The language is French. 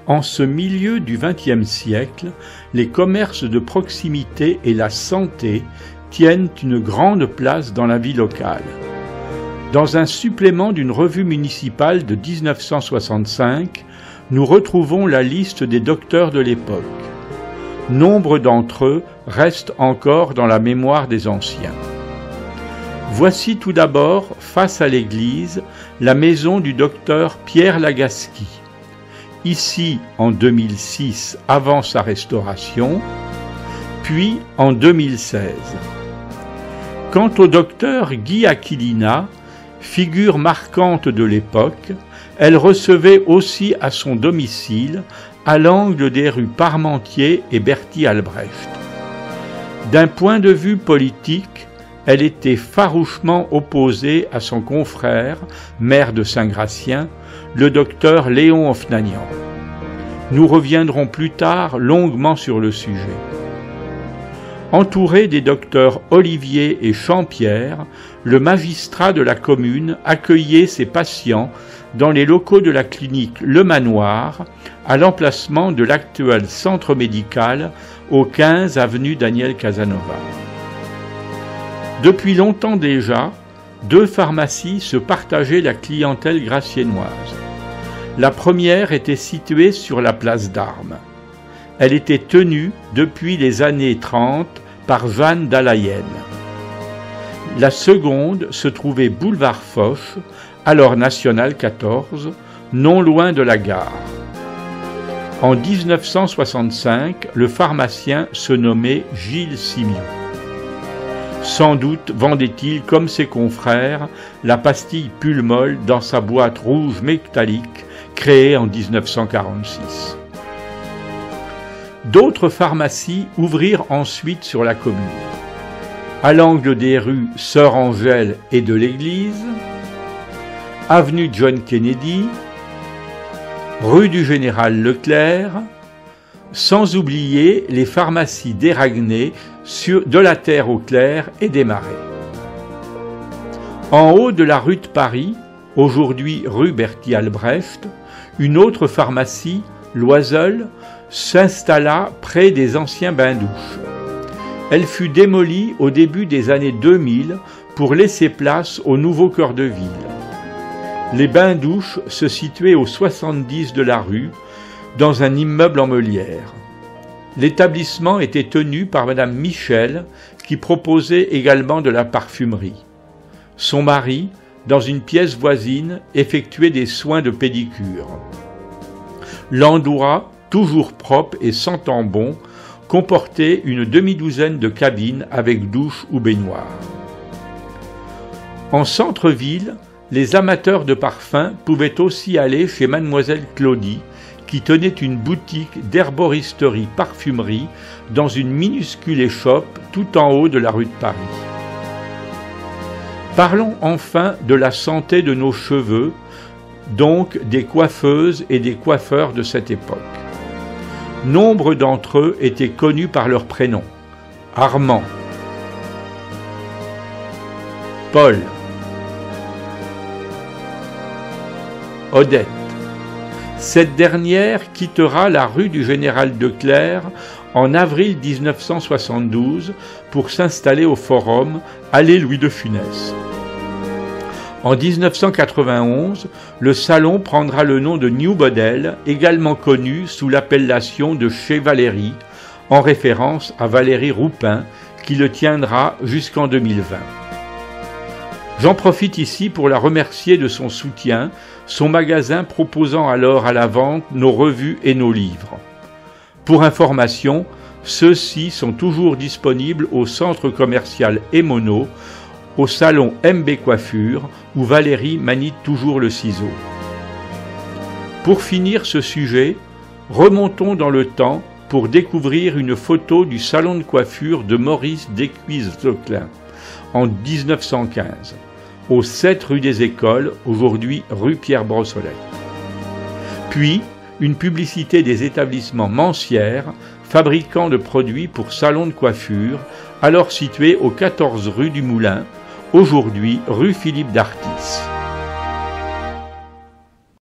En ce milieu du XXe siècle, les commerces de proximité et la santé tiennent une grande place dans la vie locale. Dans un supplément d'une revue municipale de 1965, nous retrouvons la liste des docteurs de l'époque. Nombre d'entre eux restent encore dans la mémoire des anciens. Voici tout d'abord, face à l'église, la maison du docteur Pierre Lagasquy. Ici en 2006, avant sa restauration, puis en 2016. Quant au docteur Guy Aquilina, figure marquante de l'époque, elle recevait aussi à son domicile, à l'angle des rues Parmentier et Berthier-Albrecht. D'un point de vue politique, elle était farouchement opposée à son confrère, maire de Saint-Gratien, le docteur Léon Ofnanian. Nous reviendrons plus tard longuement sur le sujet. Entouré des docteurs Olivier et Champierre, le magistrat de la commune accueillait ses patients dans les locaux de la clinique Le Manoir, à l'emplacement de l'actuel centre médical au 15 avenue Daniel Casanova. Depuis longtemps déjà, deux pharmacies se partageaient la clientèle graciennoise. La première était située sur la place d'Armes. Elle était tenue depuis les années 30 par Jeanne Dalayenne. La seconde se trouvait boulevard Foch, alors National 14, non loin de la gare. En 1965, le pharmacien se nommait Gilles Simiou. Sans doute vendait-il, comme ses confrères, la pastille Pulmol dans sa boîte rouge métallique créée en 1946. D'autres pharmacies ouvrirent ensuite sur la commune. À l'angle des rues Sœur Angèle et de l'Église, avenue John Kennedy, rue du Général Leclerc, sans oublier les pharmacies d'Éragné, de la Terre au Clair et des Marais. En haut de la rue de Paris, aujourd'hui rue Berthier-Albrecht, une autre pharmacie, Loiseul, s'installa près des anciens bains-douches. Elle fut démolie au début des années 2000 pour laisser place au nouveau cœur de ville. Les bains-douches se situaient au 70 de la rue, dans un immeuble en meulière. L'établissement était tenu par Madame Michel, qui proposait également de la parfumerie. Son mari, dans une pièce voisine, effectuait des soins de pédicure. L'endroit, toujours propre et sentant bon, comportait une demi-douzaine de cabines avec douche ou baignoire. En centre-ville, les amateurs de parfums pouvaient aussi aller chez Mademoiselle Claudie, qui tenait une boutique d'herboristerie-parfumerie dans une minuscule échoppe tout en haut de la rue de Paris. Parlons enfin de la santé de nos cheveux, donc des coiffeuses et des coiffeurs de cette époque. Nombre d'entre eux étaient connus par leur prénom: Armand, Paul, Odette. Cette dernière quittera la rue du Général Leclerc en avril 1972 pour s'installer au Forum, allée Louis de Funès. En 1991, le salon prendra le nom de New Model, également connu sous l'appellation de Chez Valérie, en référence à Valérie Roupin, qui le tiendra jusqu'en 2020. J'en profite ici pour la remercier de son soutien, son magasin proposant alors à la vente nos revues et nos livres. Pour information, ceux-ci sont toujours disponibles au centre commercial Emono, au salon MB Coiffure, où Valérie manie toujours le ciseau. Pour finir ce sujet, remontons dans le temps pour découvrir une photo du salon de coiffure de Maurice Descuisses-Leclin en 1915, au 7 rue des Écoles, aujourd'hui rue Pierre-Brossolette. Puis, une publicité des établissements Mancière, fabricants de produits pour salons de coiffure, alors situé au 14 rue du Moulin, aujourd'hui rue Philippe d'Artis.